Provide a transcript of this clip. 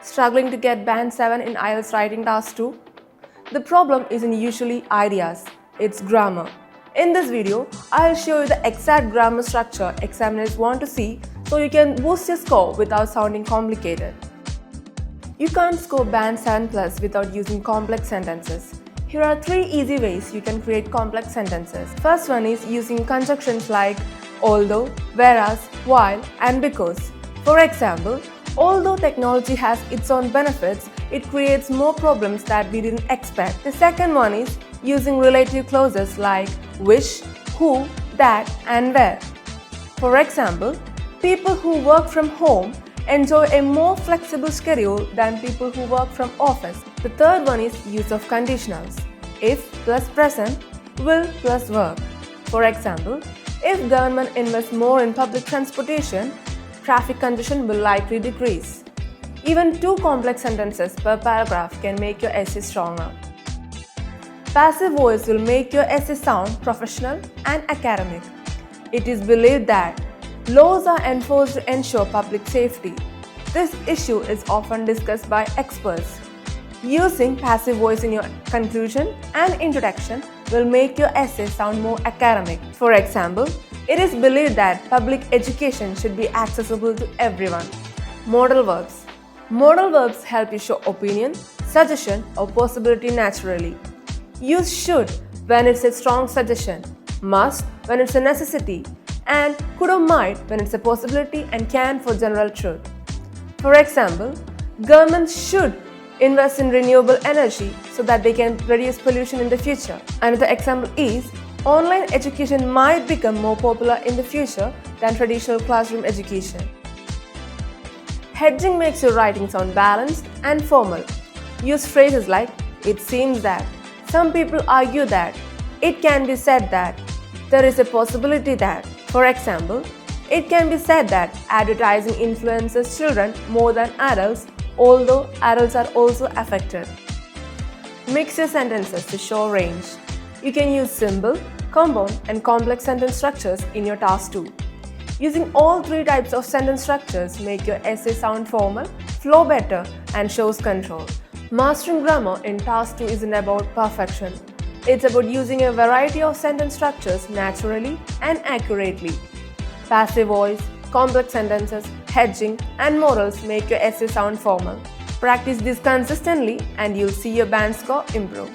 Struggling to get band 7 in IELTS writing task 2? The problem isn't usually ideas, it's grammar. In this video, I'll show you the exact grammar structure examiners want to see so you can boost your score without sounding complicated. You can't score band 7 plus without using complex sentences. Here are 3 easy ways you can create complex sentences. First one is using conjunctions like although, whereas, while, and because. For example, although technology has its own benefits, it creates more problems that we didn't expect. The second one is using relative clauses like which, who, that, and where. For example, people who work from home enjoy a more flexible schedule than people who work from office. The third one is use of conditionals. If plus present, will plus verb. For example, if government invests more in public transportation, traffic congestion will likely decrease. Even 2 complex sentences per paragraph can make your essay stronger. Passive voice will make your essay sound professional and academic. It is believed that laws are enforced to ensure public safety. This issue is often discussed by experts. Using passive voice in your conclusion and introduction will make your essay sound more academic. For example, it is believed that public education should be accessible to everyone. Modal verbs. Modal verbs help you show opinion, suggestion, or possibility naturally. Use should when it's a strong suggestion, must when it's a necessity, and could or might when it's a possibility and can for general truth. For example, governments should invest in renewable energy so that they can reduce pollution in the future. Another example is online education might become more popular in the future than traditional classroom education. Hedging makes your writing sound balanced and formal. Use phrases like it seems that, some people argue that, it can be said that, there is a possibility that. For example, it can be said that advertising influences children more than adults, although adults are also affected. Mix your sentences to show range. You can use simple, compound, and complex sentence structures in your task 2. Using all 3 types of sentence structures make your essay sound formal, flow better, and shows control. Mastering grammar in task 2 isn't about perfection. It's about using a variety of sentence structures naturally and accurately. Passive voice, complex sentences, hedging, and modals make your essay sound formal. Practice this consistently and you'll see your band score improve.